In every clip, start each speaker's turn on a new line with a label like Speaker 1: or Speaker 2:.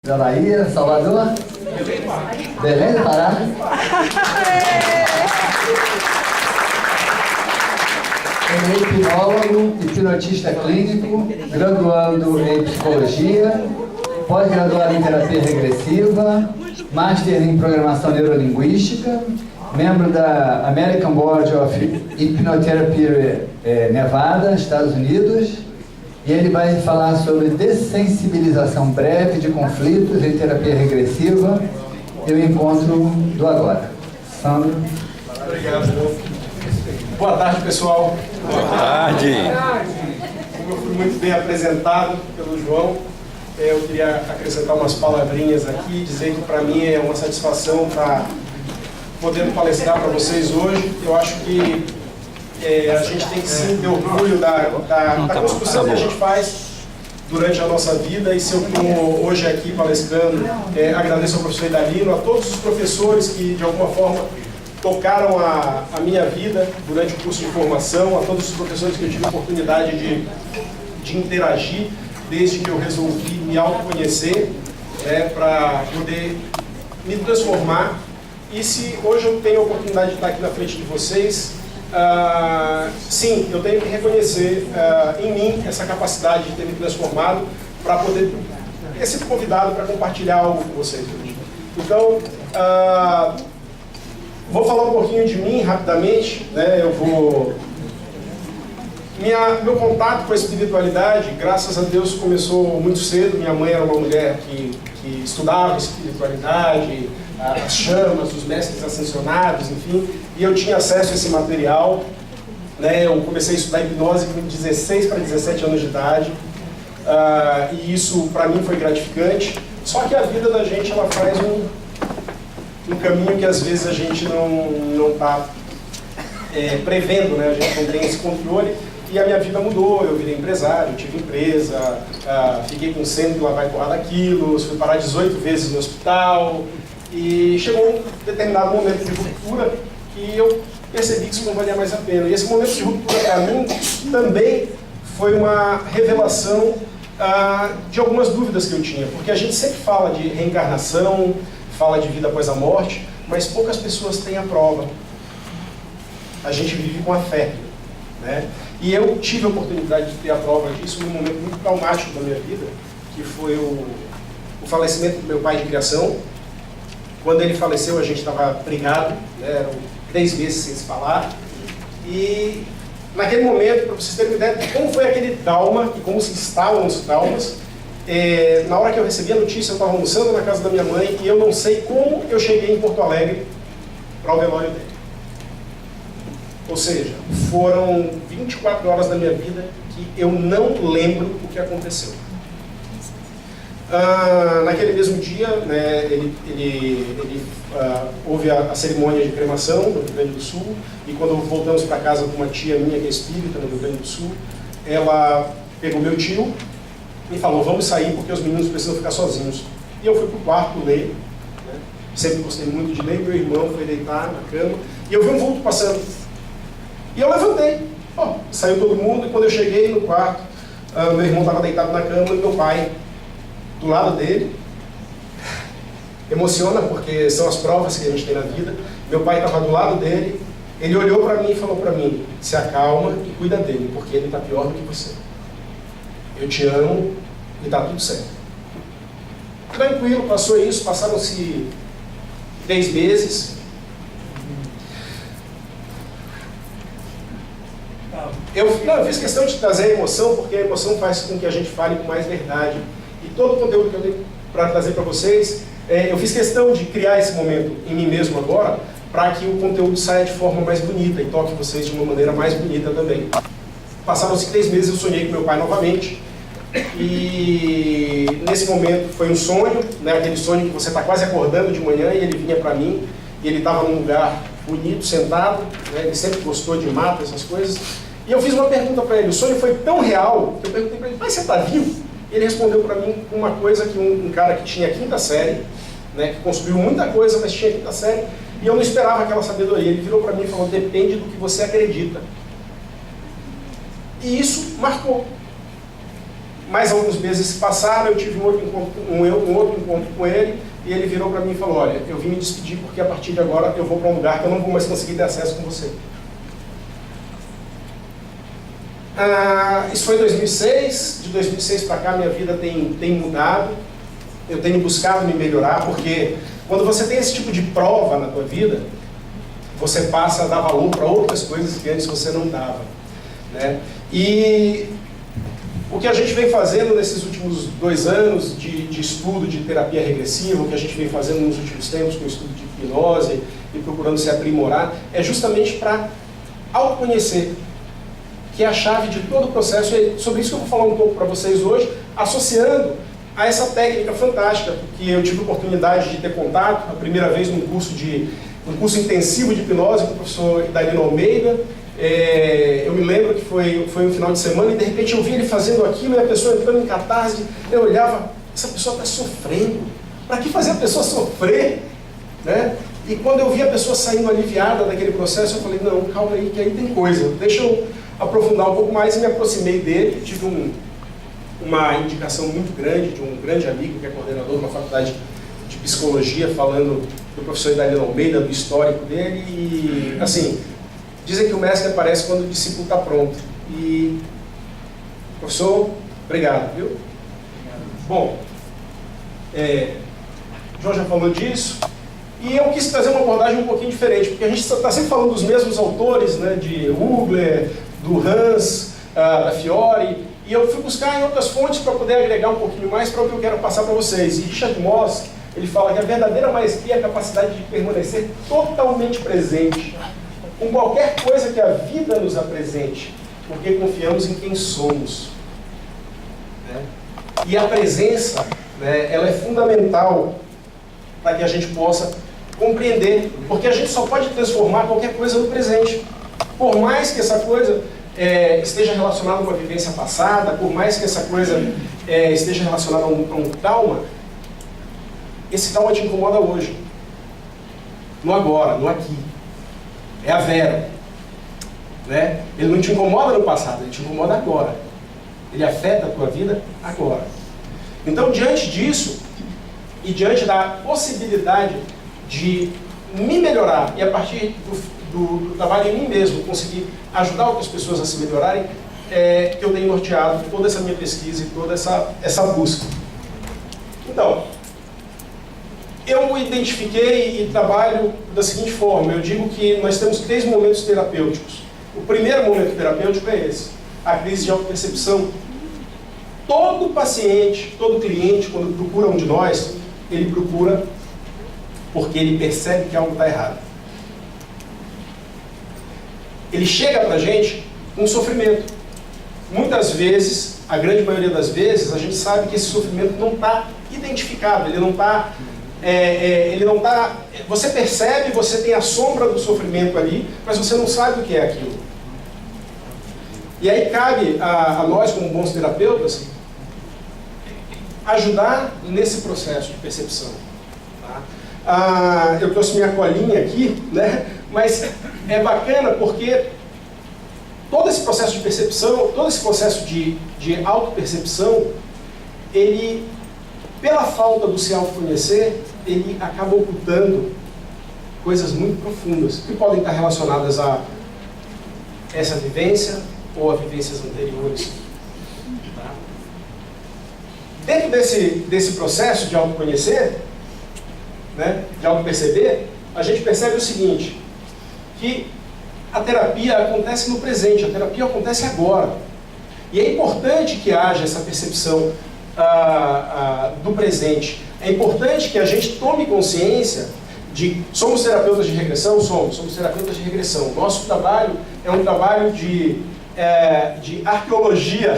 Speaker 1: Da Bahia, Salvador? Belém do Pará? Ele é hipnólogo, hipnotista clínico, graduando em psicologia, pós-graduado em terapia regressiva, master em programação neurolinguística, membro da American Board of Hypnotherapy Nevada, Estados Unidos, e ele vai falar sobre dessensibilização breve de conflitos em terapia regressiva e o encontro do agora. Sandro.
Speaker 2: Obrigado. Boa tarde, pessoal.
Speaker 3: Boa tarde.
Speaker 2: Como eu fui muito bem apresentado pelo João, eu queria acrescentar umas palavrinhas aqui, dizer que para mim é uma satisfação estar podendo palestrar para vocês hoje. Eu acho que a gente tem que sim ter orgulho da construção que a gente faz durante a nossa vida, e se eu estou hoje aqui palestrando, agradeço ao professor Idalino, a todos os professores que de alguma forma tocaram a minha vida durante o curso de formação, a todos os professores que eu tive a oportunidade de interagir desde que eu resolvi me autoconhecer, para poder me transformar. E se hoje eu tenho a oportunidade de estar aqui na frente de vocês, sim, eu tenho que reconhecer em mim essa capacidade de ter me transformado para poder ter sido convidado para compartilhar algo com vocês hoje. Então, vou falar um pouquinho de mim rapidamente, Meu contato com a espiritualidade, graças a Deus, começou muito cedo. Minha mãe era uma mulher que estudava espiritualidade, as chamas, os mestres ascensionados, enfim, e eu tinha acesso a esse material. Eu comecei a estudar hipnose com 16 para 17 anos de idade, e isso para mim foi gratificante. Só que a vida da gente, ela faz um caminho que às vezes a gente não está prevendo, a gente não tem esse controle. E a minha vida mudou, eu virei empresário, tive empresa, fiquei com 100 lá vai empurrar daquilo, fui parar 18 vezes no hospital, e chegou um determinado momento de ruptura que eu percebi que isso não valia mais a pena. E esse momento de ruptura para mim também foi uma revelação de algumas dúvidas que eu tinha, porque a gente sempre fala de reencarnação, fala de vida após a morte, mas poucas pessoas têm a prova. A gente vive com a fé, E eu tive a oportunidade de ter a prova disso num momento muito traumático da minha vida, que foi o falecimento do meu pai de criação. Quando ele faleceu, a gente estava brigado, eram 3 meses sem se falar. E naquele momento, para vocês terem uma ideia de como foi aquele trauma e como se instalam os traumas, na hora que eu recebi a notícia, eu estava almoçando na casa da minha mãe e eu não sei como eu cheguei em Porto Alegre para o velório dele. Ou seja, foram 24 horas da minha vida que eu não lembro o que aconteceu. Naquele mesmo dia, houve a cerimônia de cremação no Rio Grande do Sul, e quando voltamos para casa com uma tia minha que é espírita no Rio Grande do Sul, ela pegou meu tio e falou: vamos sair porque os meninos precisam ficar sozinhos. E eu fui para o quarto ler, sempre gostei muito de ler, meu irmão foi deitar na cama, e eu vi um vulto passando. E eu levantei, saiu todo mundo, e quando eu cheguei no quarto, meu irmão estava deitado na cama e meu pai do lado dele. Emociona, porque são as provas que a gente tem na vida. Meu pai estava do lado dele, ele olhou para mim e falou para mim: se acalma e cuida dele, porque ele está pior do que você. Eu te amo e está tudo certo. Tranquilo, passou isso, passaram-se 3 meses. Eu fiz questão de trazer a emoção, porque a emoção faz com que a gente fale com mais verdade. E todo o conteúdo que eu tenho para trazer para vocês, eu fiz questão de criar esse momento em mim mesmo agora, para que o conteúdo saia de forma mais bonita e toque vocês de uma maneira mais bonita também. Passaram-se 3 meses, eu sonhei com meu pai novamente. E nesse momento foi um sonho, aquele sonho que você está quase acordando de manhã, e ele vinha para mim, e ele estava num lugar bonito, sentado, ele sempre gostou de mato, essas coisas. E eu fiz uma pergunta para ele, o sonho foi tão real, que eu perguntei para ele: mas você está vivo? E ele respondeu para mim uma coisa que um cara que tinha 5ª série, que construiu muita coisa, mas tinha 5ª série, e eu não esperava aquela sabedoria. Ele virou para mim e falou: depende do que você acredita. E isso marcou. mais alguns meses se passaram, eu tive um outro encontro com ele, e ele virou para mim e falou, olha, eu vim me despedir porque a partir de agora eu vou para um lugar que eu não vou mais conseguir ter acesso com você. Isso foi em 2006, de 2006 para cá minha vida tem mudado, eu tenho buscado me melhorar, porque quando você tem esse tipo de prova na tua vida, você passa a dar valor para outras coisas que antes você não dava, né? E o que a gente vem fazendo nesses últimos 2 anos de estudo de terapia regressiva, o que a gente vem fazendo nos últimos tempos com o estudo de hipnose e procurando se aprimorar, é justamente para autoconhecer, que é a chave de todo o processo. E sobre isso que eu vou falar um pouco para vocês hoje, associando a essa técnica fantástica, que eu tive a oportunidade de ter contato, a primeira vez num curso intensivo de hipnose com o professor Danilo Almeida. Eu me lembro que foi um final de semana e de repente eu vi ele fazendo aquilo e a pessoa entrando em catarse, eu olhava, essa pessoa está sofrendo, para que fazer a pessoa sofrer, né? E quando eu vi a pessoa saindo aliviada daquele processo, eu falei, não, calma aí, que aí tem coisa, deixa eu aprofundar um pouco mais, e me aproximei dele, tive uma indicação muito grande de um grande amigo que é coordenador de uma faculdade de psicologia, falando do professor Danilo Almeida, do histórico dele, e assim, dizem que o mestre aparece quando o discípulo está pronto. E, professor, obrigado, viu? Bom, João já falou disso, e eu quis trazer uma abordagem um pouquinho diferente, porque a gente está sempre falando dos mesmos autores, né, de Hugler, do Hans, da Fiore, e eu fui buscar em outras fontes para poder agregar um pouquinho mais para o que eu quero passar para vocês. E Richard Moss, ele fala que a verdadeira maestria é a capacidade de permanecer totalmente presente com qualquer coisa que a vida nos apresente, porque confiamos em quem somos, né? E a presença, né, ela é fundamental para que a gente possa compreender, porque a gente só pode transformar qualquer coisa no presente. Por mais que essa coisa esteja relacionada a uma vivência passada, por mais que essa coisa esteja relacionada a um trauma, esse trauma te incomoda hoje, no agora, no aqui. É a Vera, né? Ele não te incomoda no passado, ele te incomoda agora. Ele afeta a tua vida agora. Então, diante disso, e diante da possibilidade de me melhorar, e a partir do trabalho em mim mesmo, conseguir ajudar outras pessoas a se melhorarem, que eu tenho norteado toda essa minha pesquisa e toda essa busca. Então, eu identifiquei e trabalho da seguinte forma, eu digo que nós temos 3 momentos terapêuticos. O primeiro momento terapêutico é esse, a crise de autopercepção. Todo paciente, todo cliente, quando procura um de nós, ele procura porque ele percebe que algo está errado. Ele chega para a gente com sofrimento. Muitas vezes, a grande maioria das vezes, a gente sabe que esse sofrimento não está identificado, ele não está... Você percebe, você tem a sombra do sofrimento ali, mas você não sabe o que é aquilo. E aí cabe a nós, como bons terapeutas, ajudar nesse processo de percepção. Tá? Eu trouxe minha colinha aqui, né? Mas é bacana porque todo esse processo de percepção, todo esse processo de autopercepção, ele, pela falta do se autoconhecer, ele acaba ocultando coisas muito profundas, que podem estar relacionadas a essa vivência ou a vivências anteriores. Tá? Dentro desse processo de autoconhecer, né, de autoperceber, a gente percebe o seguinte, que a terapia acontece no presente, a terapia acontece agora. E é importante que haja essa percepção do presente. É importante que a gente tome consciência de... Somos terapeutas de regressão? Somos terapeutas de regressão. Nosso trabalho é um trabalho de arqueologia,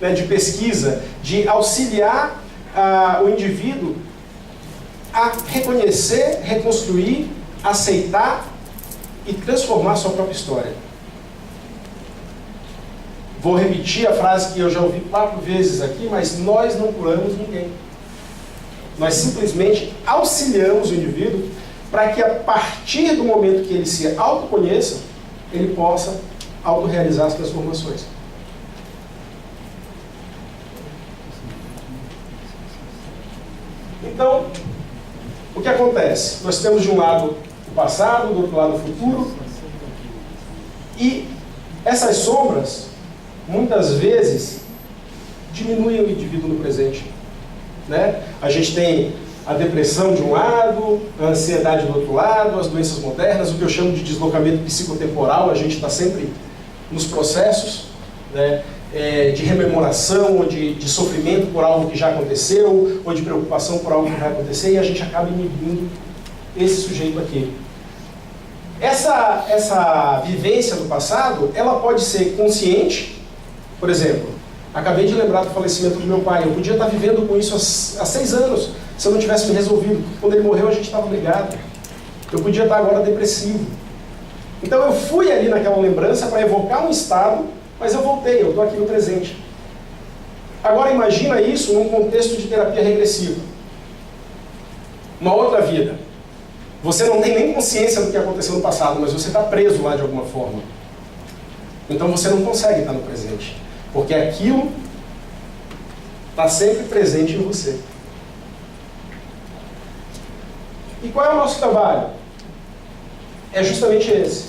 Speaker 2: né, de pesquisa, de auxiliar o indivíduo a reconhecer, reconstruir, aceitar e transformar sua própria história. Vou repetir a frase que eu já ouvi 4 vezes aqui, mas nós não curamos ninguém. Nós simplesmente auxiliamos o indivíduo para que a partir do momento que ele se autoconheça, ele possa autorrealizar as transformações. Então, o que acontece? Nós temos de um lado o passado, do outro lado o futuro, e essas sombras, muitas vezes, diminuem o indivíduo no presente. Né? A gente tem a depressão de um lado, a ansiedade do outro lado, as doenças modernas, o que eu chamo de deslocamento psicotemporal, a gente está sempre nos processos, né, de rememoração, ou de sofrimento por algo que já aconteceu, ou de preocupação por algo que vai acontecer, e a gente acaba inibindo esse sujeito aqui. Essa vivência do passado, ela pode ser consciente. Por exemplo, acabei de lembrar do falecimento do meu pai, eu podia estar vivendo com isso há 6 anos, se eu não tivesse me resolvido. Quando ele morreu, a gente estava brigado. Eu podia estar agora depressivo. Então eu fui ali naquela lembrança para evocar um estado, mas eu voltei, eu estou aqui no presente. Agora imagina isso num contexto de terapia regressiva. Uma outra vida. Você não tem nem consciência do que aconteceu no passado, mas você está preso lá de alguma forma. Então você não consegue estar no presente, porque aquilo está sempre presente em você. E qual é o nosso trabalho? É justamente esse.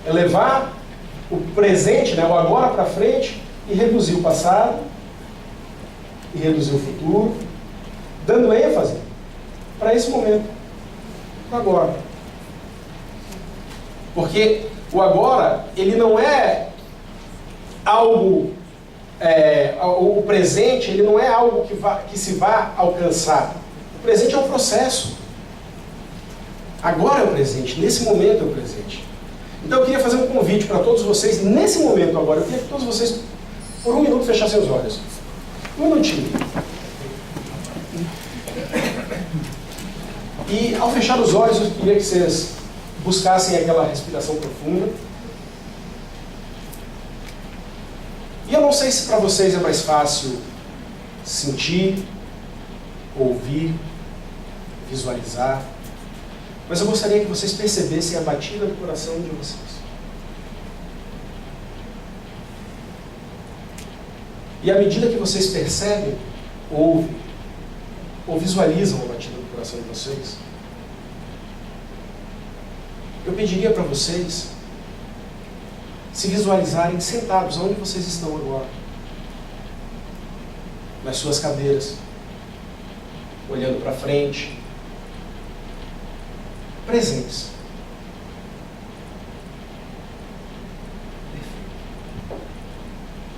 Speaker 2: É levar o presente, né, o agora para frente, e reduzir o passado, e reduzir o futuro, dando ênfase para esse momento, o agora. Porque o agora, ele não é algo, o presente, ele não é algo que se vá alcançar. O presente é um processo. Agora é o presente, nesse momento é o presente. Então eu queria fazer um convite para todos vocês, nesse momento agora, eu queria que todos vocês, por 1 minuto, fechassem os olhos. 1 minutinho. E ao fechar os olhos, eu queria que vocês buscassem aquela respiração profunda. E eu não sei se para vocês é mais fácil sentir, ouvir, visualizar, mas eu gostaria que vocês percebessem a batida do coração de vocês. E à medida que vocês percebem, ouvem, ou visualizam a batida do coração de vocês, eu pediria para vocês se visualizarem sentados onde vocês estão agora, nas suas cadeiras, olhando para frente, presentes.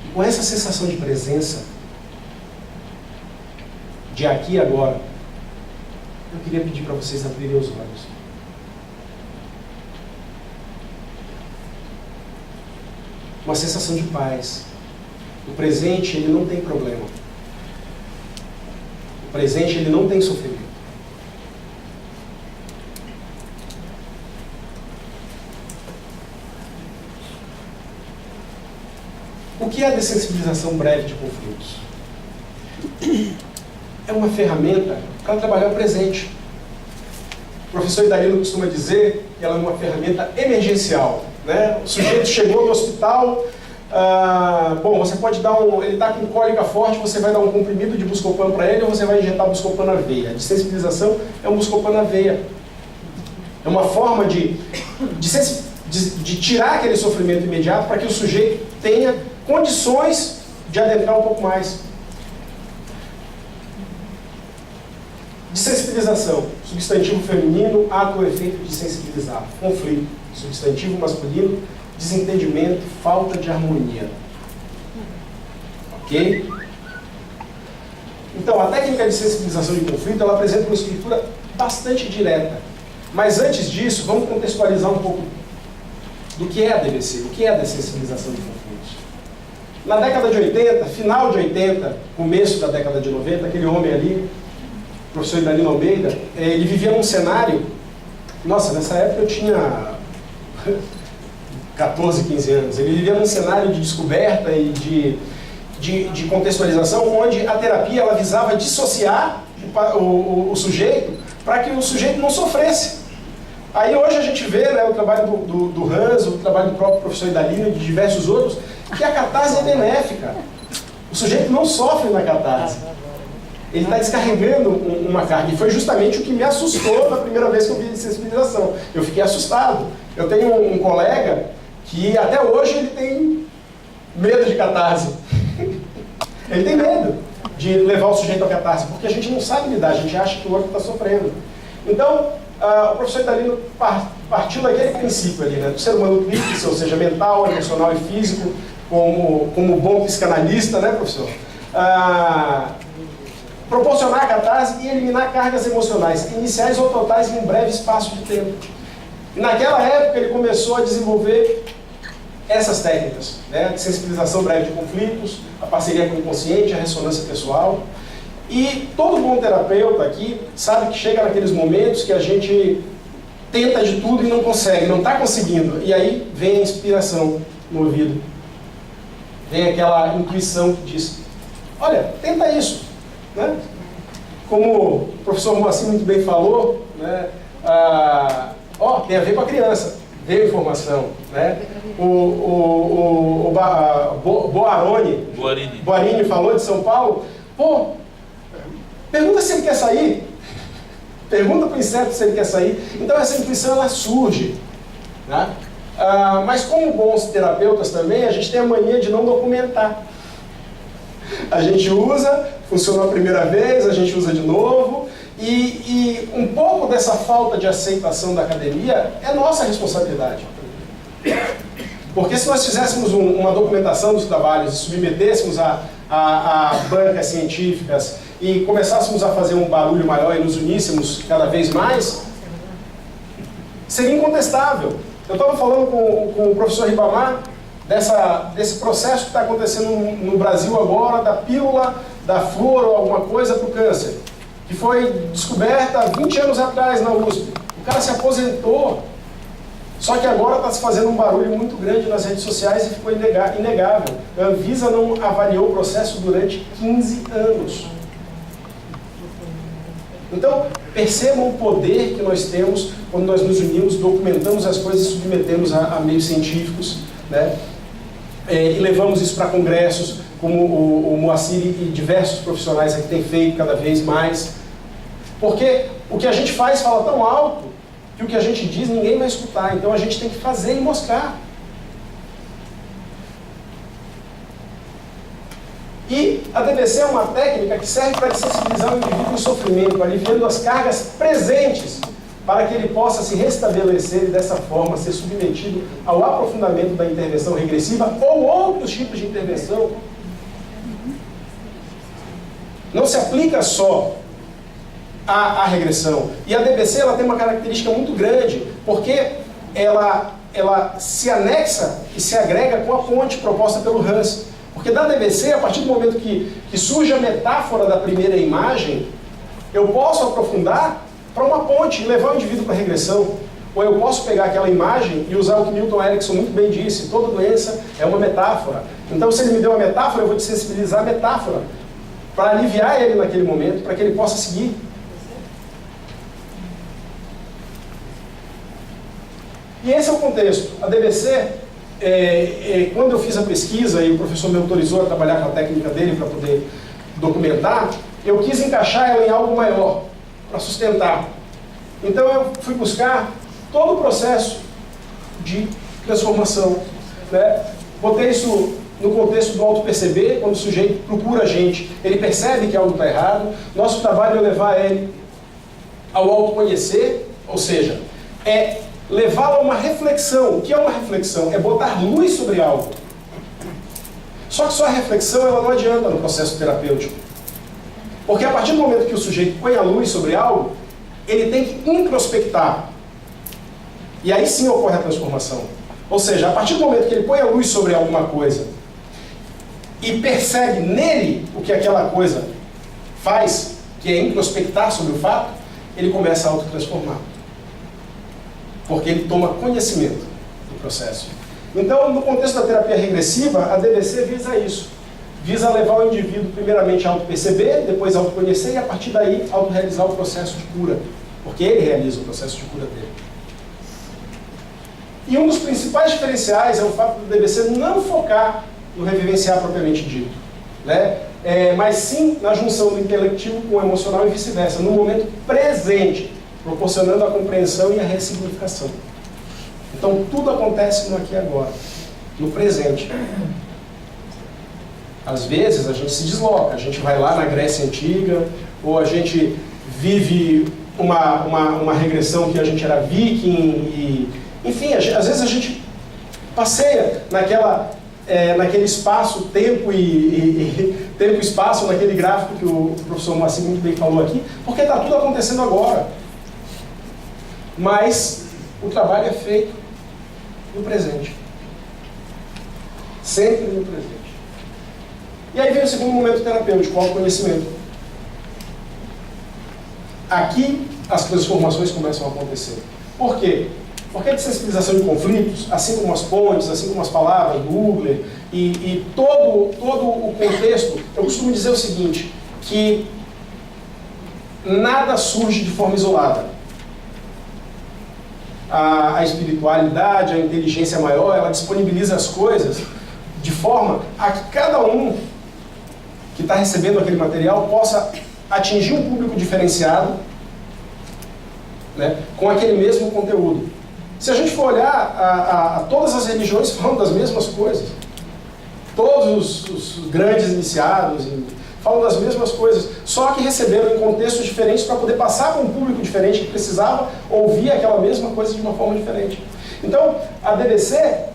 Speaker 2: E com essa sensação de presença, de aqui e agora, eu queria pedir para vocês abrirem os olhos. Uma sensação de paz. O presente, ele não tem problema. O presente, ele não tem sofrimento. O que é a dessensibilização breve de conflitos? É uma ferramenta para trabalhar o presente. O professor Idalino costuma dizer que ela é uma ferramenta emergencial. Né? O sujeito chegou no hospital, bom, você pode dar ele está com cólica forte, você vai dar um comprimido de Buscopan para ele, ou você vai injetar Buscopan na veia. A dessensibilização é um Buscopan na veia. É uma forma de tirar aquele sofrimento imediato para que o sujeito tenha condições de adentrar um pouco mais. Dessensibilização, substantivo feminino, ato ou efeito de sensibilizar. Conflito, substantivo masculino, desentendimento, falta de harmonia. Ok? Então, a técnica de sensibilização de conflito, ela apresenta uma estrutura bastante direta. Mas antes disso, vamos contextualizar um pouco do que é a DBC, o que é a dessensibilização de conflitos. Na década de 80, final de 80, começo da década de 90, aquele homem ali, o professor Idalino Almeida, ele vivia num cenário, nossa, nessa época eu tinha 14, 15 anos, ele vivia num cenário de descoberta e de contextualização, onde a terapia ela visava dissociar o sujeito para que o sujeito não sofresse. Aí hoje a gente vê, né, o trabalho do Hans, o trabalho do próprio professor Idalino e de diversos outros, que a catarse é benéfica. O sujeito não sofre na catarse. Ele está descarregando uma carga. E foi justamente o que me assustou na primeira vez que eu vi sensibilização. Eu fiquei assustado. Eu tenho um colega que até hoje ele tem medo de catarse. Ele tem medo de levar o sujeito à catarse, porque a gente não sabe lidar, a gente acha que o outro está sofrendo. Então, o professor Italino partiu daquele princípio ali, né, do ser humano tríplice, ou seja, mental, emocional e físico, como bom psicanalista, né, professor? Proporcionar a catarse e eliminar cargas emocionais, iniciais ou totais, em um breve espaço de tempo. E naquela época ele começou a desenvolver essas técnicas, né, de sensibilização breve de conflitos, a parceria com o inconsciente, a ressonância pessoal. E todo bom terapeuta aqui sabe que chega naqueles momentos que a gente tenta de tudo e não consegue, não está conseguindo. E aí vem a inspiração no ouvido. Vem aquela intuição que diz, olha, tenta isso. Né? Como o professor Moacir muito bem falou, né? Tem a ver com a criança, veio informação. Né? Boarini falou de São Paulo, pô, pergunta se ele quer sair, pergunta para o inseto se ele quer sair. Então essa intuição ela surge. Né? Mas como bons terapeutas também, a gente tem a mania de não documentar. A gente usa, funcionou a primeira vez, a gente usa de novo, e um pouco dessa falta de aceitação da academia é nossa responsabilidade. Porque se nós fizéssemos uma documentação dos trabalhos e submetêssemos a bancas científicas e começássemos a fazer um barulho maior e nos uníssemos cada vez mais, seria incontestável. Eu estava falando com o professor Ribamar desse processo que está acontecendo no Brasil agora, da pílula, da flor ou alguma coisa para o câncer, que foi descoberta há 20 anos atrás na USP. O cara se aposentou, só que agora está se fazendo um barulho muito grande nas redes sociais e ficou inegável. A Anvisa não avaliou o processo durante 15 anos. Então, percebam o poder que nós temos quando nós nos unimos, documentamos as coisas e submetemos a meios científicos, né? E levamos isso para congressos, como o Moacir e diversos profissionais aqui têm feito cada vez mais. Porque o que a gente faz fala tão alto que o que a gente diz ninguém vai escutar. Então a gente tem que fazer e mostrar. E a DBC é uma técnica que serve para sensibilizar o indivíduo em sofrimento, aliviando as cargas presentes, para que ele possa se restabelecer e dessa forma ser submetido ao aprofundamento da intervenção regressiva ou outros tipos de intervenção. Não se aplica só à regressão. E a DBC ela tem uma característica muito grande, porque ela se anexa e se agrega com a ponte proposta pelo Hans. Porque da DBC, a partir do momento que surge a metáfora da primeira imagem, eu posso aprofundar para uma ponte e levar o indivíduo para a regressão. Ou eu posso pegar aquela imagem e usar o que Milton Erickson muito bem disse, toda doença é uma metáfora. Então se ele me deu uma metáfora, eu vou desensibilizar a metáfora, para aliviar ele naquele momento, para que ele possa seguir. E esse é o contexto. A DBC, quando eu fiz a pesquisa e o professor me autorizou a trabalhar com a técnica dele para poder documentar, eu quis encaixar ela em algo maior, para sustentar. Então eu fui buscar todo o processo de transformação. Né? Botei isso no contexto do auto-perceber, quando o sujeito procura a gente, ele percebe que algo está errado. Nosso trabalho é levar ele ao autoconhecer, ou seja, é levá-lo a uma reflexão. O que é uma reflexão? É botar luz sobre algo. Só que só a reflexão ela não adianta no processo terapêutico. Porque a partir do momento que o sujeito põe a luz sobre algo, ele tem que introspectar. E aí sim ocorre a transformação. Ou seja, a partir do momento que ele põe a luz sobre alguma coisa e percebe nele o que aquela coisa faz, que é introspectar sobre o fato, ele começa a autotransformar. Porque ele toma conhecimento do processo. Então, no contexto da terapia regressiva, a DBC visa isso. Visa levar o indivíduo, primeiramente, a auto-perceber, depois a autoconhecer e, a partir daí, auto-realizar o processo de cura. Porque ele realiza o processo de cura dele. E um dos principais diferenciais é o fato do DBC não focar no revivenciar propriamente dito. Né? mas sim na junção do intelectivo com o emocional e vice-versa, no momento presente, proporcionando a compreensão e a ressignificação. Então tudo acontece no aqui e agora, no presente. Às vezes a gente se desloca, a gente vai lá na Grécia Antiga, ou a gente vive uma regressão que a gente era viking, e, enfim, às vezes a gente passeia naquele espaço, tempo tempo e espaço, naquele gráfico que o professor Moacir muito bem falou aqui, porque está tudo acontecendo agora. Mas o trabalho é feito no presente. Sempre no presente. E aí vem o segundo momento terapêutico, o autoconhecimento. Aqui as transformações começam a acontecer. Por quê? Porque a desensibilização de conflitos, assim como as pontes, assim como as palavras do Ugler, e todo o contexto, eu costumo dizer o seguinte, que nada surge de forma isolada. A espiritualidade, a inteligência maior, ela disponibiliza as coisas de forma a que cada um que está recebendo aquele material possa atingir um público diferenciado, né, com aquele mesmo conteúdo. Se a gente for olhar, todas as religiões falam das mesmas coisas. Todos os grandes iniciados falam das mesmas coisas, só que receberam em contextos diferentes para poder passar para um público diferente que precisava ouvir aquela mesma coisa de uma forma diferente. Então, a DDC,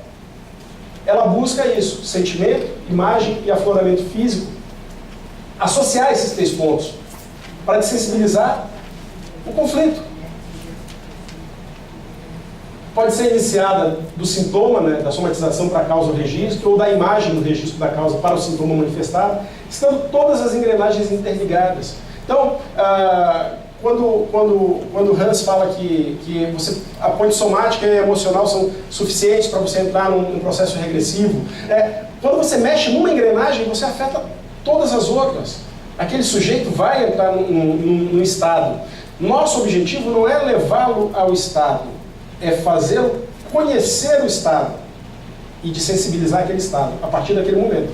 Speaker 2: ela busca isso, sentimento, imagem e afloramento físico, associar esses 3 pontos, para desensibilizar o conflito. Pode ser iniciada do sintoma, né, da somatização para a causa do registro, ou da imagem do registro da causa para o sintoma manifestado, estando todas as engrenagens interligadas. Então, quando Hans fala que a ponte somática e emocional são suficientes para você entrar num processo regressivo, quando você mexe numa engrenagem, você afeta todas as outras. Aquele sujeito vai entrar num estado. Nosso objetivo não é levá-lo ao estado, é fazê-lo conhecer o estado e de sensibilizar aquele estado a partir daquele momento.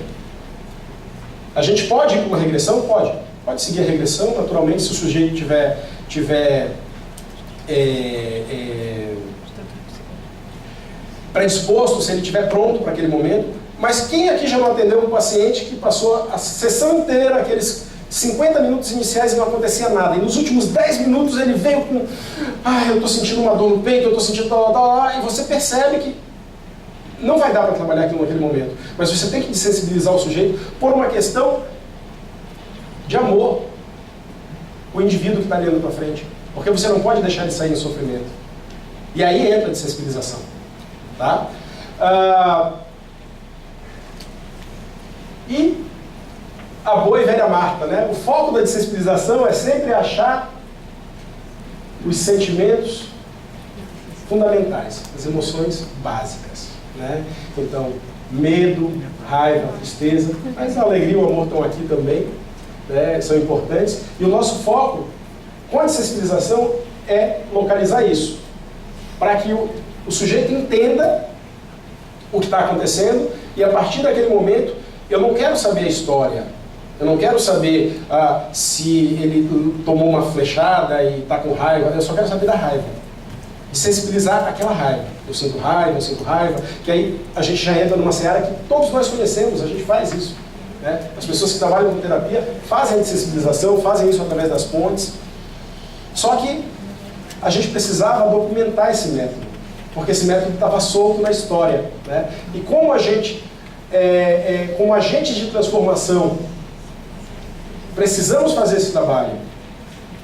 Speaker 2: A gente pode ir para uma regressão? Pode seguir a regressão, naturalmente, se o sujeito tiver predisposto, se ele estiver pronto para aquele momento. Mas quem aqui já não atendeu um paciente que passou a sessão inteira, aqueles 50 minutos iniciais e não acontecia nada, e nos últimos 10 minutos ele veio com eu estou sentindo uma dor no peito, eu estou sentindo e você percebe que não vai dar para trabalhar aquilo naquele momento, mas você tem que sensibilizar o sujeito por uma questão de amor, o indivíduo que está ali na tua frente, porque você não pode deixar ele sair em sofrimento. E aí entra a desensibilização, tá? E a boa e velha Marta, né? O foco da desensibilização é sempre achar os sentimentos fundamentais, as emoções básicas, né? Então, medo, raiva, tristeza, mas a alegria e o amor estão aqui também, né? São importantes. E o nosso foco com a desensibilização é localizar isso, para que o sujeito entenda o que está acontecendo, e a partir daquele momento, eu não quero saber a história, eu não quero saber se ele tomou uma flechada e está com raiva, eu só quero saber da raiva. E sensibilizar aquela raiva. Eu sinto raiva, que aí a gente já entra numa seara que todos nós conhecemos, a gente faz isso, né? As pessoas que trabalham com terapia fazem a sensibilização, fazem isso através das pontes. Só que a gente precisava documentar esse método, porque esse método estava solto na história, né? E como a gente, como agentes de transformação, precisamos fazer esse trabalho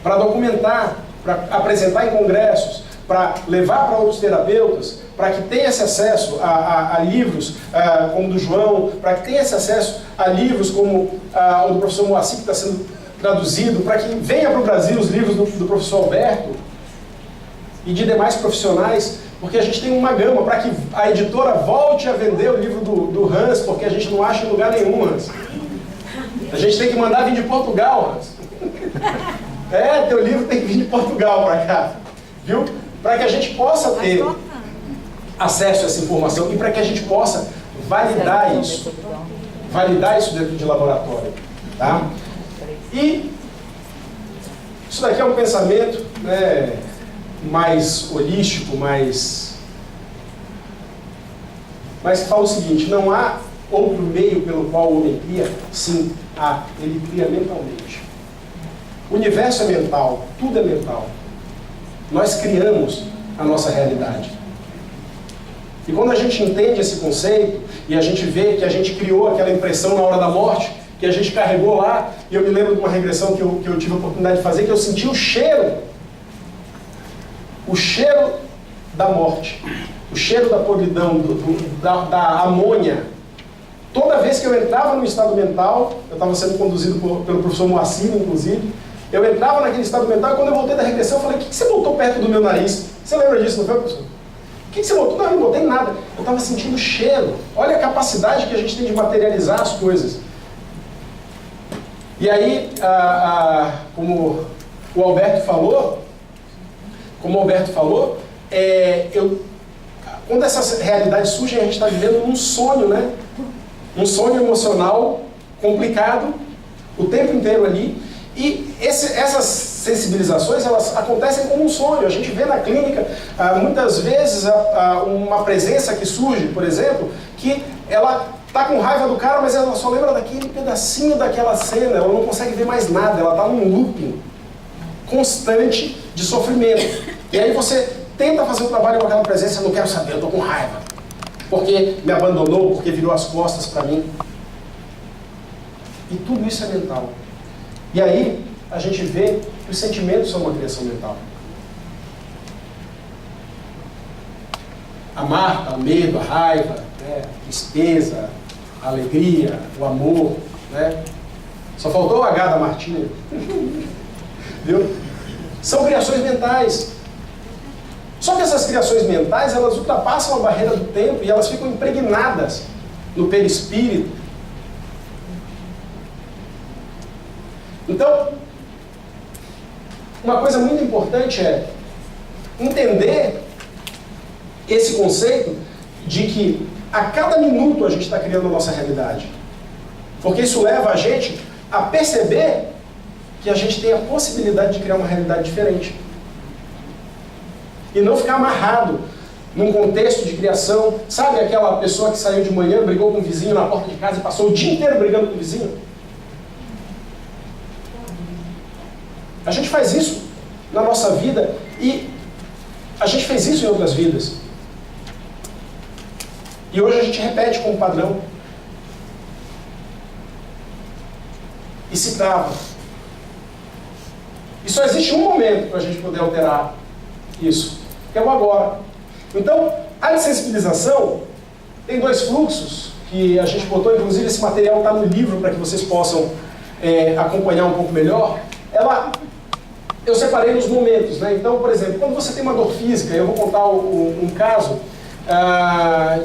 Speaker 2: para documentar, para apresentar em congressos, para levar para outros terapeutas, para que tenha esse acesso a livros como o do João, para que tenha esse acesso a livros como o do professor Moacir, que está sendo traduzido, para que venha para o Brasil os livros do professor Alberto e de demais profissionais, porque a gente tem uma gama, para que a editora volte a vender o livro do Hans, porque a gente não acha em lugar nenhum, Hans. A gente tem que mandar vir de Portugal, Hans. Teu livro tem que vir de Portugal para cá, viu? Para que a gente possa ter acesso a essa informação e para que a gente possa validar isso dentro de laboratório. Tá? E isso daqui é um pensamento, né, mais holístico, mais que fala o seguinte: não há outro meio pelo qual o homem cria? Sim, há. Ele cria mentalmente. O universo é mental, tudo é mental. Nós criamos a nossa realidade. E quando a gente entende esse conceito, e a gente vê que a gente criou aquela impressão na hora da morte, que a gente carregou lá, e eu me lembro de uma regressão que eu tive a oportunidade de fazer, que eu senti o cheiro da morte, o cheiro da podridão, da amônia. Toda vez que eu entrava no estado mental, eu estava sendo conduzido pelo professor Moacir, inclusive, eu entrava naquele estado mental, e quando eu voltei da regressão, eu falei: o que você botou perto do meu nariz? Você lembra disso, não foi, professor? O que você botou? Não, eu não botei nada. Eu estava sentindo cheiro. Olha a capacidade que a gente tem de materializar as coisas. E aí, como o Alberto falou, quando essas realidades surgem, a gente está vivendo num sonho, né? Um sonho emocional complicado, o tempo inteiro ali. E essas sensibilizações, elas acontecem como um sonho. A gente vê na clínica, muitas vezes, uma presença que surge, por exemplo, que ela está com raiva do cara, mas ela só lembra daquele pedacinho daquela cena, ela não consegue ver mais nada, ela está num looping constante de sofrimento. E aí você tenta fazer um trabalho com aquela presença: eu não quero saber, eu estou com raiva, porque me abandonou, porque virou as costas para mim. E tudo isso é mental. E aí a gente vê que os sentimentos são uma criação mental. A marca, o medo, a raiva, né, a tristeza, a alegria, o amor, né? Só faltou o H da Martinha. Viu? São criações mentais. Só que essas criações mentais, elas ultrapassam a barreira do tempo e elas ficam impregnadas no perispírito. Então, uma coisa muito importante é entender esse conceito de que a cada minuto a gente está criando a nossa realidade. Porque isso leva a gente a perceber que a gente tem a possibilidade de criar uma realidade diferente. E não ficar amarrado num contexto de criação. Sabe aquela pessoa que saiu de manhã, brigou com o vizinho na porta de casa e passou o dia inteiro brigando com o vizinho? A gente faz isso na nossa vida e a gente fez isso em outras vidas. E hoje a gente repete como padrão. E se trava. E só existe um momento para a gente poder alterar isso, que é o agora. Então, a sensibilização tem dois fluxos que a gente botou, inclusive esse material está no livro para que vocês possam acompanhar um pouco melhor. Eu separei nos momentos, né? Então, por exemplo, quando você tem uma dor física, eu vou contar um caso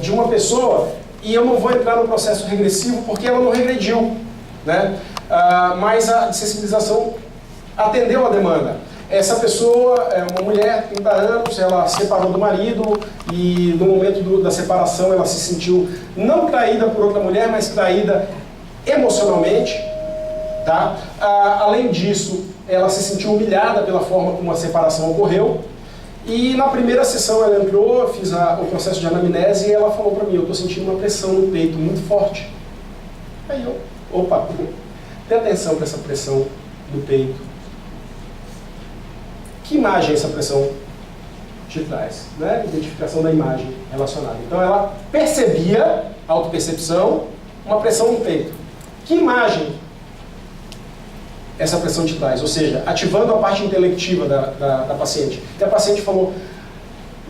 Speaker 2: de uma pessoa, e eu não vou entrar no processo regressivo porque ela não regrediu, né? Mas a sensibilização atendeu a demanda. Essa pessoa é uma mulher, 30 anos, ela se separou do marido e no momento da separação ela se sentiu não traída por outra mulher, mas traída emocionalmente, tá? Além disso, ela se sentiu humilhada pela forma como a separação ocorreu. E na primeira sessão ela entrou, eu fiz o processo de anamnese e ela falou para mim: eu estou sentindo uma pressão no peito muito forte. Aí eu, opa, dê atenção para essa pressão no peito. Que imagem essa pressão te traz? Né? Identificação da imagem relacionada. Então ela percebia, autopercepção, uma pressão no peito. Que imagem essa pressão te traz? Ou seja, ativando a parte intelectiva da paciente. E a paciente falou: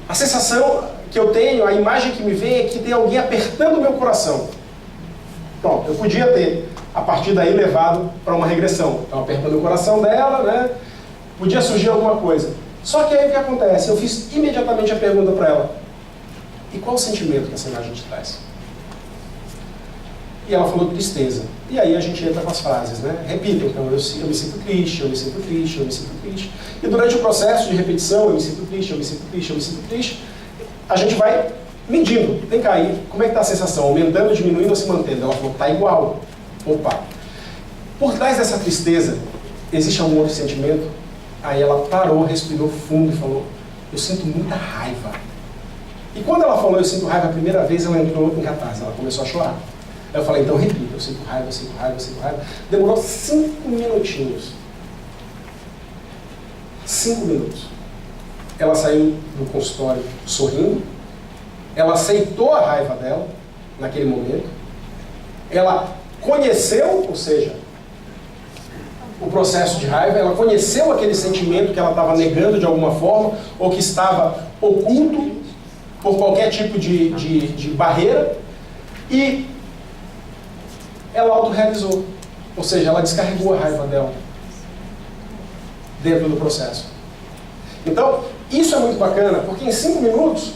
Speaker 2: a sensação que eu tenho, a imagem que me vem é que tem alguém apertando o meu coração. Pronto, eu podia ter, a partir daí, levado para uma regressão. Então, apertando o coração dela, né? Podia surgir alguma coisa. Só que aí o que acontece? Eu fiz imediatamente a pergunta para ela: e qual o sentimento que essa imagem te traz? E ela falou: tristeza. E aí a gente entra com as frases, né? Repita, então: eu me sinto triste, eu me sinto triste, eu me sinto triste. E durante o processo de repetição: eu me sinto triste, eu me sinto triste, eu me sinto triste, a gente vai medindo. Vem cá, aí, como é que está a sensação? Aumentando, diminuindo ou se mantendo? Ela falou: tá igual. Opa! Por trás dessa tristeza, existe algum outro sentimento? Aí ela parou, respirou fundo e falou, eu sinto muita raiva. E quando ela falou, eu sinto raiva, a primeira vez ela entrou em catarse, ela começou a chorar. Aí eu falei, então repita, eu sinto raiva, eu sinto raiva, eu sinto raiva. Demorou 5 minutinhos. 5 minutos. Ela saiu do consultório sorrindo, ela aceitou a raiva dela, naquele momento, ela conheceu, ou seja, o processo de raiva, ela conheceu aquele sentimento que ela estava negando de alguma forma, ou que estava oculto por qualquer tipo de barreira, e ela autorrealizou, ou seja, ela descarregou a raiva dela dentro do processo. Então, isso é muito bacana, porque em 5 minutos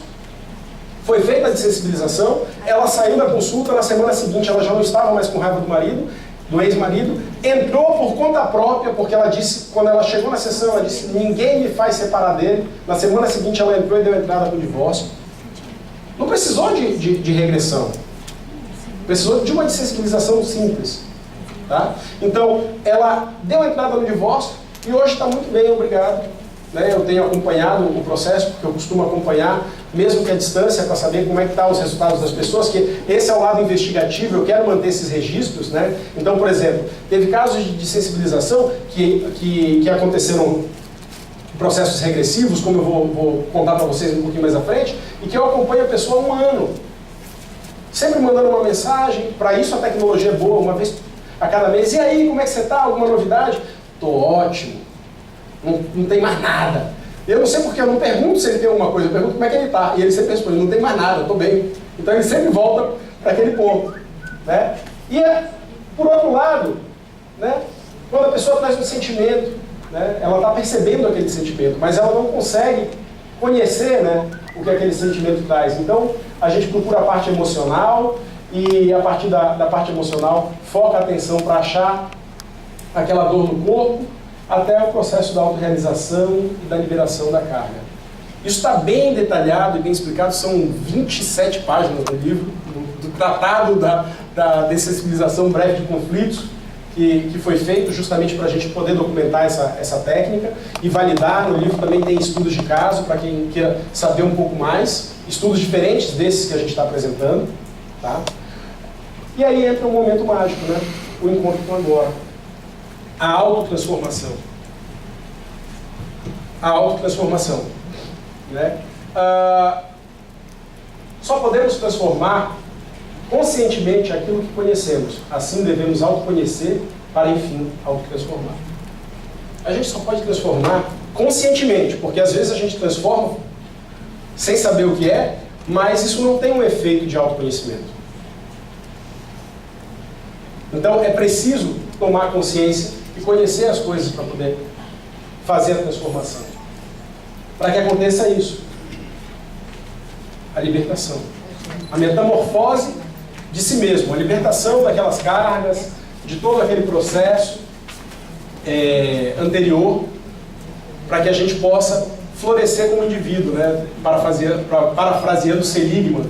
Speaker 2: foi feita a desensibilização, ela saiu da consulta, na semana seguinte ela já não estava mais com raiva do marido, do ex-marido, entrou por conta própria, porque ela disse, quando ela chegou na sessão, ela disse, ninguém me faz separar dele. Na semana seguinte ela entrou e deu entrada para o divórcio. Não precisou de regressão, precisou de uma desensibilização simples. Tá? Então, ela deu entrada no divórcio e hoje está muito bem, obrigado. Eu tenho acompanhado o processo, porque eu costumo acompanhar, mesmo que à distância, para saber como é que estão os resultados das pessoas, que esse é o lado investigativo, eu quero manter esses registros. Então, por exemplo, teve casos de sensibilização que aconteceram em processos regressivos, como eu vou contar para vocês um pouquinho mais à frente, e que eu acompanho a pessoa há 1 ano. Sempre mandando uma mensagem, para isso a tecnologia é boa, uma vez a cada mês. E aí, como é que você está? Alguma novidade? Estou ótimo. Não tem mais nada. Eu não sei porque eu não pergunto se ele tem alguma coisa, eu pergunto como é que ele está. E ele sempre responde, não tem mais nada, estou bem. Então ele sempre volta para aquele ponto. E por outro lado, quando a pessoa traz um sentimento, ela está percebendo aquele sentimento, mas ela não consegue conhecer o que aquele sentimento traz. Então a gente procura a parte emocional e a partir da parte emocional foca a atenção para achar aquela dor no corpo, até o processo da autorrealização e da liberação da carga. Isso está bem detalhado e bem explicado, são 27 páginas do livro, do tratado da dessensibilização breve de conflitos, que foi feito justamente para a gente poder documentar essa técnica e validar. No livro também tem estudos de caso, para quem queira saber um pouco mais, estudos diferentes desses que a gente está apresentando. Tá? E aí entra um momento mágico, o encontro com agora. A autotransformação. A autotransformação. Só podemos transformar conscientemente aquilo que conhecemos. Assim devemos autoconhecer para, enfim, autotransformar. A gente só pode transformar conscientemente, porque às vezes a gente transforma sem saber o que é, mas isso não tem um efeito de autoconhecimento. Então é preciso tomar consciência e conhecer as coisas para poder fazer a transformação. Para que aconteça isso. A libertação. A metamorfose de si mesmo. A libertação daquelas cargas, de todo aquele processo anterior, para que a gente possa florescer como indivíduo, parafraseando Seligman,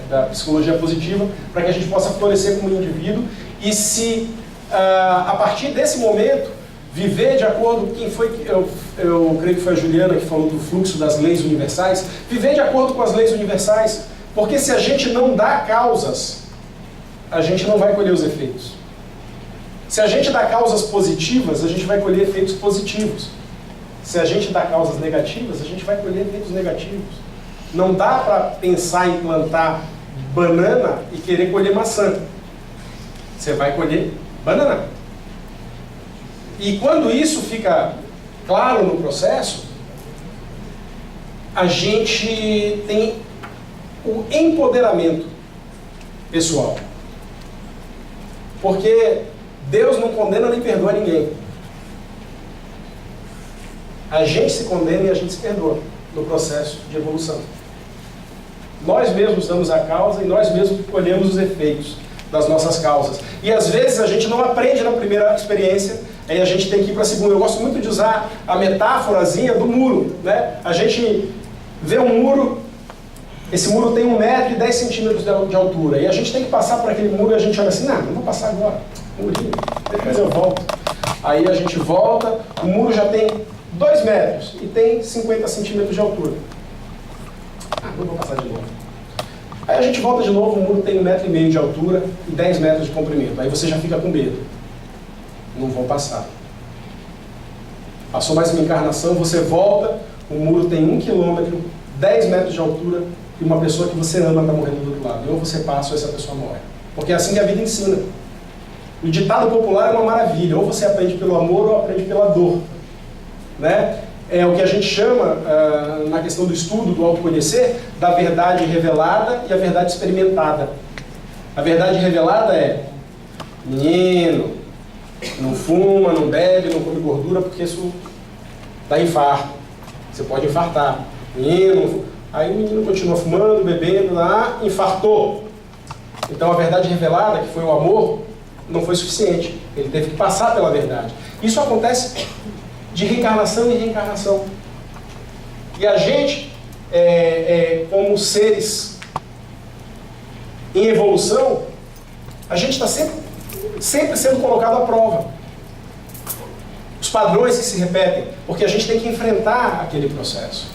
Speaker 2: da psicologia positiva, para que a gente possa florescer como indivíduo e se a partir desse momento, viver de acordo com quem foi, eu creio que foi a Juliana que falou do fluxo das leis universais, viver de acordo com as leis universais, porque se a gente não dá causas, a gente não vai colher os efeitos. Se a gente dá causas positivas, a gente vai colher efeitos positivos. Se a gente dá causas negativas, a gente vai colher efeitos negativos. Não dá para pensar em plantar banana e querer colher maçã. Você vai colher banana. E quando isso fica claro no processo, a gente tem o empoderamento pessoal. Porque Deus não condena nem perdoa ninguém. A gente se condena e a gente se perdoa no processo de evolução. Nós mesmos damos a causa e nós mesmos colhemos os efeitos das nossas causas. E às vezes a gente não aprende na primeira experiência, aí a gente tem que ir para a segunda. Eu gosto muito de usar a metáforazinha do muro. A gente vê um muro, esse muro tem 1,10 m de altura, e a gente tem que passar por aquele muro e a gente olha assim, não vou passar agora. murinho, depois eu volto. Aí a gente volta, o muro já tem 2 metros e tem 50 centímetros de altura. Não vou passar de novo. Aí a gente volta de novo, o muro tem 1,5 metro de altura e 10 metros de comprimento. Aí você já fica com medo. Não vou passar. Passou mais uma encarnação, você volta, o muro tem 1 quilômetro, 10 metros de altura e uma pessoa que você ama está morrendo do outro lado. E ou você passa ou essa pessoa morre. Porque é assim que a vida ensina. O ditado popular é uma maravilha. Ou você aprende pelo amor ou aprende pela dor. Né? É o que a gente chama, na questão do estudo, do autoconhecer, da verdade revelada e a verdade experimentada. A verdade revelada é: menino, não fuma, não bebe, não come gordura, porque isso dá infarto. Você pode infartar. Menino, aí o menino continua fumando, bebendo, lá, infartou. Então a verdade revelada, que foi o amor, não foi suficiente. Ele teve que passar pela verdade. Isso acontece de reencarnação em reencarnação. E a gente, como seres em evolução, a gente está sempre sendo colocado à prova. Os padrões que se repetem, porque a gente tem que enfrentar aquele processo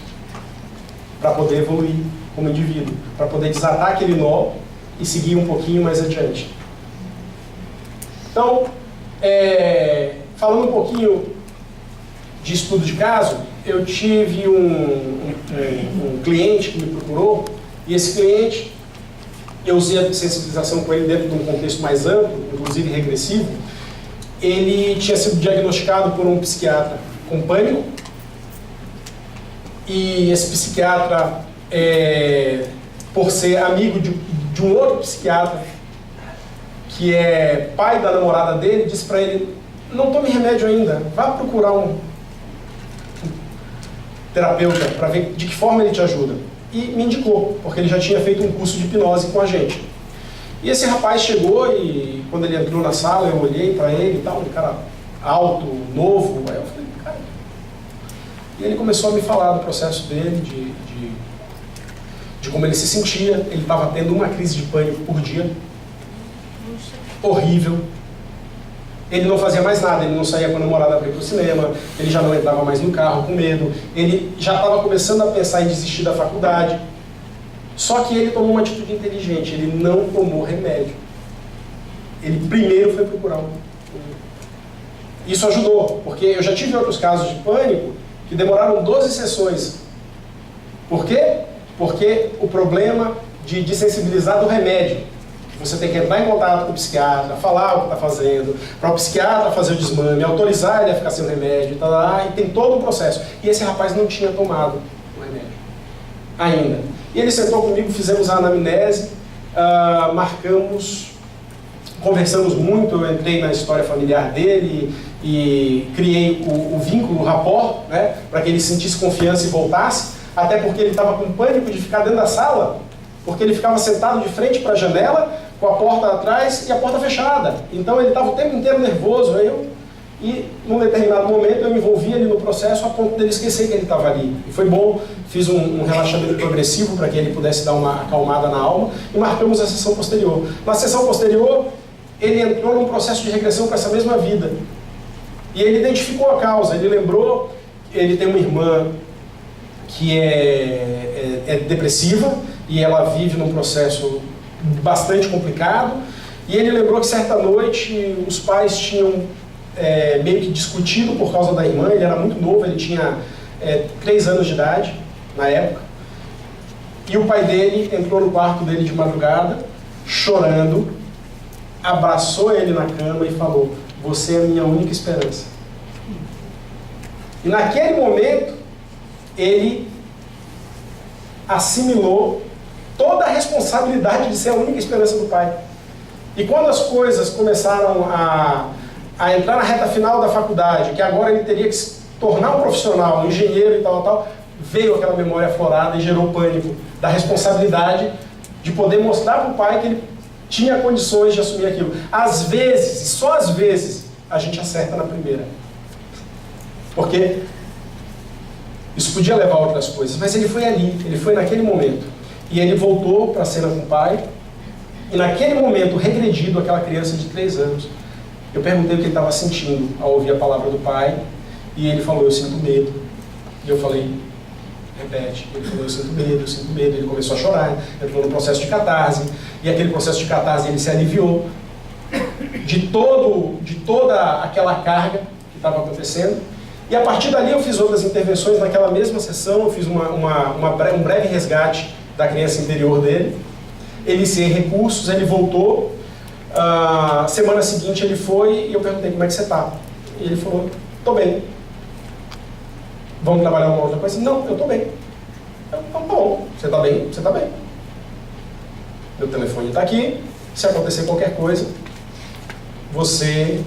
Speaker 2: para poder evoluir como indivíduo, para poder desatar aquele nó e seguir um pouquinho mais adiante. Então, falando um pouquinho de estudo de caso, eu tive um cliente que me procurou, e esse cliente, eu usei a sensibilização com ele dentro de um contexto mais amplo, inclusive regressivo. Ele tinha sido diagnosticado por um psiquiatra com pânico, e esse psiquiatra, por ser amigo de um outro psiquiatra, que é pai da namorada dele, disse para ele: não tome remédio ainda, vá procurar um terapeuta para ver de que forma ele te ajuda. E me indicou, porque ele já tinha feito um curso de hipnose com a gente. E esse rapaz chegou e quando ele entrou na sala, eu olhei para ele e tal, um cara alto, novo, aí eu falei: cara... E ele começou a me falar do processo dele, de como ele se sentia. Ele estava tendo uma crise de pânico por dia, horrível. Ele não fazia mais nada, ele não saía com a namorada para ir para o cinema, ele já não entrava mais no carro com medo, ele já estava começando a pensar em desistir da faculdade. Só que ele tomou uma atitude inteligente, ele não tomou remédio. Ele primeiro foi procurar Isso ajudou, porque eu já tive outros casos de pânico que demoraram 12 sessões. Por quê? Porque o problema de sensibilizar do remédio. Você tem que entrar em contato com o psiquiatra, falar o que está fazendo, para o psiquiatra fazer o desmame, autorizar ele a ficar sem o remédio, e tem todo um processo. E esse rapaz não tinha tomado o remédio ainda. E ele sentou comigo, fizemos a anamnese, conversamos muito, eu entrei na história familiar dele e criei o vínculo, o rapport, né, para que ele sentisse confiança e voltasse, até porque ele estava com pânico de ficar dentro da sala, porque ele ficava sentado de frente para a janela, com a porta atrás e a porta fechada. Então ele estava o tempo inteiro nervoso. E num determinado momento eu me envolvi ali no processo a ponto dele esquecer que ele estava ali. E foi bom, fiz um relaxamento progressivo para que ele pudesse dar uma acalmada na alma e marcamos a sessão posterior. Na sessão posterior, ele entrou num processo de regressão para essa mesma vida. E ele identificou a causa, ele lembrou, ele tem uma irmã que é depressiva e ela vive num processo bastante complicado, e ele lembrou que certa noite os pais tinham meio que discutido por causa da irmã. Ele era muito novo, ele tinha 3 anos de idade na época, e o pai dele entrou no quarto dele de madrugada, chorando, abraçou ele na cama e falou: você é a minha única esperança. E naquele momento ele assimilou toda a responsabilidade de ser a única esperança do pai. E quando as coisas começaram a entrar na reta final da faculdade, que agora ele teria que se tornar um profissional, um engenheiro e tal, veio aquela memória aflorada e gerou pânico da responsabilidade de poder mostrar para o pai que ele tinha condições de assumir aquilo. Às vezes, e só às vezes, a gente acerta na primeira. Porque isso podia levar a outras coisas, mas ele foi ali, ele foi naquele momento. E ele voltou para a cena com o pai, e naquele momento regredido, aquela criança de 3 anos Eu perguntei o que ele estava sentindo ao ouvir a palavra do Pai, e ele falou, eu sinto medo. E eu falei, repete. Ele falou, eu sinto medo, eu sinto medo. Ele começou a chorar, entrou no processo de catarse, e aquele processo de catarse ele se aliviou de toda aquela carga que estava acontecendo. E a partir dali eu fiz outras intervenções naquela mesma sessão, eu fiz um breve resgate da criança interior dele, iniciei recursos, ele voltou, semana seguinte ele foi e eu perguntei como é que você está. E ele falou, estou bem. Vamos trabalhar uma outra coisa? Não, eu estou bem. Então tá bom, você está bem? Você está bem. Meu telefone está aqui, se acontecer qualquer coisa, você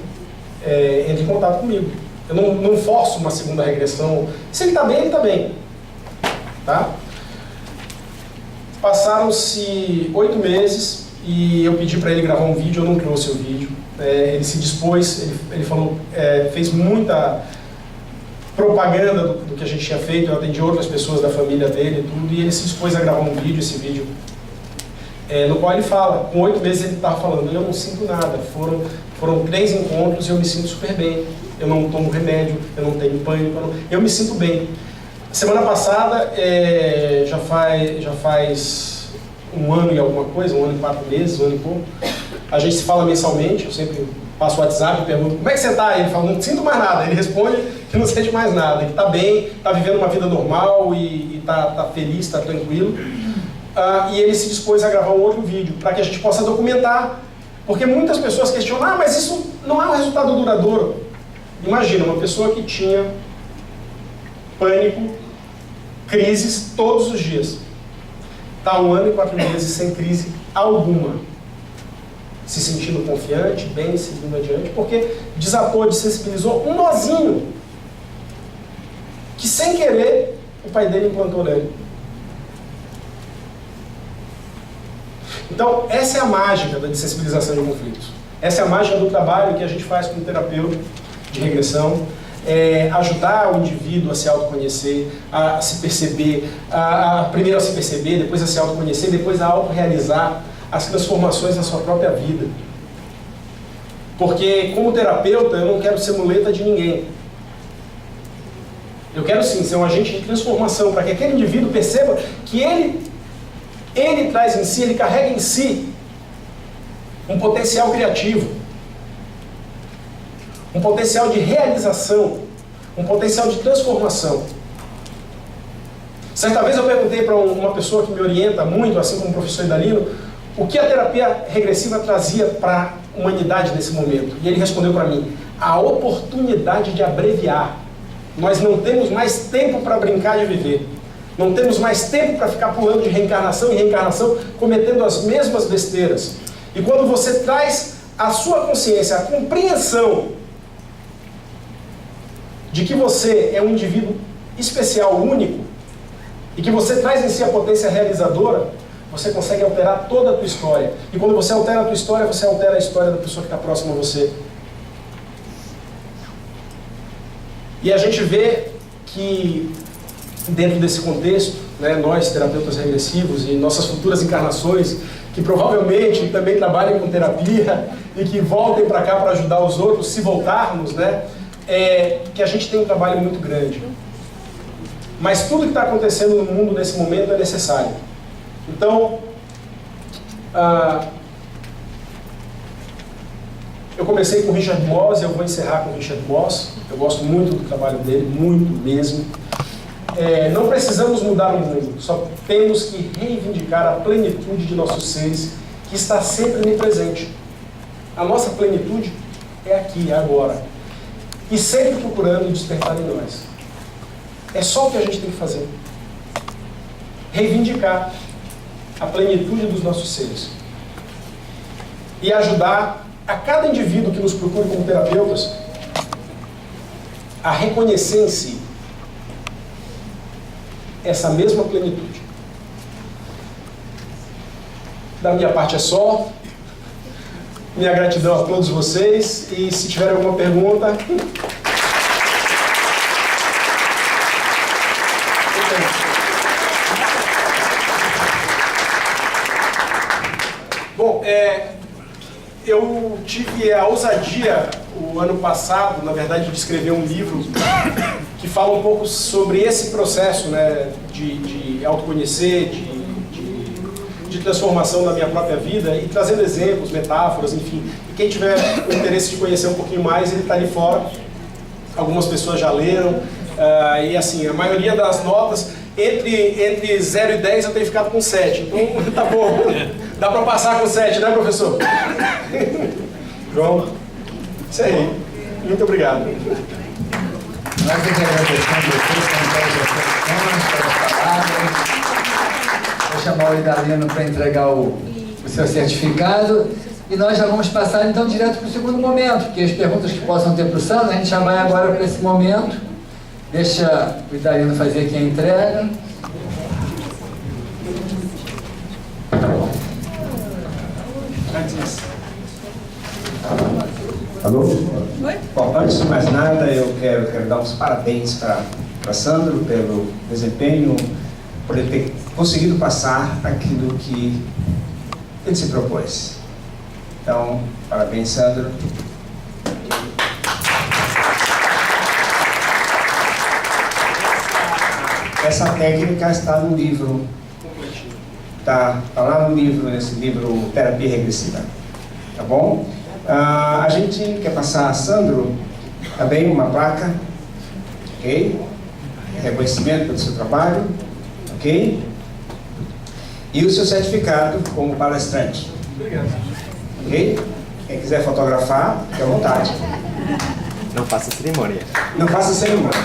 Speaker 2: entra em contato comigo. Eu não forço uma segunda regressão. Se ele está bem, ele está bem. Tá? Passaram-se 8 meses e eu pedi para ele gravar um vídeo, eu não trouxe o vídeo. Ele se dispôs, ele falou, fez muita propaganda do que a gente tinha feito, eu atendi outras pessoas da família dele e tudo, e ele se dispôs a gravar um vídeo, esse vídeo, no qual ele fala, com 8 meses ele estava falando, eu não sinto nada, foram 3 encontros e eu me sinto super bem. Eu não tomo remédio, eu não tenho pânico, eu me sinto bem. Semana passada, já faz 1 ano e alguma coisa, 1 ano e 4 meses, 1 ano e pouco, a gente se fala mensalmente, eu sempre passo o WhatsApp e pergunto, como é que você está? Ele fala, não sinto mais nada. Ele responde que não sente mais nada, que está bem, está vivendo uma vida normal e está feliz, está tranquilo. E ele se dispôs a gravar um outro vídeo, para que a gente possa documentar, porque muitas pessoas questionam, mas isso não é um resultado duradouro. Imagina, uma pessoa que tinha pânico, crises todos os dias. Está 1 ano e 4 meses sem crise alguma. Se sentindo confiante, bem, seguindo adiante, porque desatou, desensibilizou um nozinho que, sem querer, o pai dele implantou nele. Então, essa é a mágica da desensibilização de conflitos. Essa é a mágica do trabalho que a gente faz como terapeuta de regressão, ajudar o indivíduo a se autoconhecer, a se perceber, primeiro a se perceber, depois a se autoconhecer, depois a autorrealizar as transformações na sua própria vida. Porque, como terapeuta, eu não quero ser muleta de ninguém. Eu quero sim ser um agente de transformação, para que aquele indivíduo perceba que ele traz em si, ele carrega em si um potencial criativo, um potencial de realização, um potencial de transformação. Certa vez eu perguntei para uma pessoa que me orienta muito, assim como o professor Idalino, o que a terapia regressiva trazia para a humanidade nesse momento. E ele respondeu para mim, a oportunidade de abreviar. Nós não temos mais tempo para brincar de viver. Não temos mais tempo para ficar pulando de reencarnação em reencarnação, cometendo as mesmas besteiras. E quando você traz a sua consciência, a compreensão de que você é um indivíduo especial, único, e que você traz em si a potência realizadora, você consegue alterar toda a tua história. E quando você altera a tua história, você altera a história da pessoa que está próxima a você. E a gente vê que, dentro desse contexto, né, nós, terapeutas regressivos, e nossas futuras encarnações, que provavelmente também trabalhem com terapia e que voltem para cá para ajudar os outros, se voltarmos, né, que a gente tem um trabalho muito grande. Mas tudo que está acontecendo no mundo nesse momento é necessário. Então, eu comecei com o Richard Moss, eu vou encerrar com o Richard Moss. Eu gosto muito do trabalho dele, muito mesmo. Não precisamos mudar o mundo, só temos que reivindicar a plenitude de nossos seres, que está sempre no presente. A nossa plenitude é aqui, é agora. E sempre procurando despertar em nós. É só o que a gente tem que fazer. Reivindicar a plenitude dos nossos seres. E ajudar a cada indivíduo que nos procure como terapeutas a reconhecer em si essa mesma plenitude. Da minha parte é só. Minha gratidão a todos vocês. E se tiver alguma pergunta... Bom, eu tive a ousadia, o ano passado, na verdade, de escrever um livro que fala um pouco sobre esse processo, né, de autoconhecer, de transformação da minha própria vida, e trazendo exemplos, metáforas, enfim. E quem tiver o interesse de conhecer um pouquinho mais, ele está ali fora. Algumas pessoas já leram, e assim, a maioria das notas, entre 0 e 10 eu tenho ficado com 7, então tá bom. Dá para passar com 7, né, professor? João, isso aí. Muito obrigado.
Speaker 1: Nós que agradecemos vocês, pelas palavras. Vou chamar o Idalino para entregar o seu certificado. E nós já vamos passar então direto para o segundo momento, porque as perguntas que possam ter para o Sandro, a gente já vai agora para esse momento. Deixa o Idalino fazer aqui a entrega.
Speaker 3: Alô? Oi? Bom, antes de mais nada, eu quero dar uns parabéns para Sandro pelo desempenho, por ele ter conseguido passar aquilo que ele se propôs. Então, parabéns, Sandro. Essa técnica está no livro, está lá no livro, nesse livro Terapia Regressiva, tá bom? A gente quer passar a Sandro também uma placa, ok? Reconhecimento pelo seu trabalho, ok? E o seu certificado como palestrante.
Speaker 2: Obrigado.
Speaker 3: Ok? Quem quiser fotografar, fique à vontade.
Speaker 4: Não faça cerimônia.
Speaker 3: Não faça cerimônia.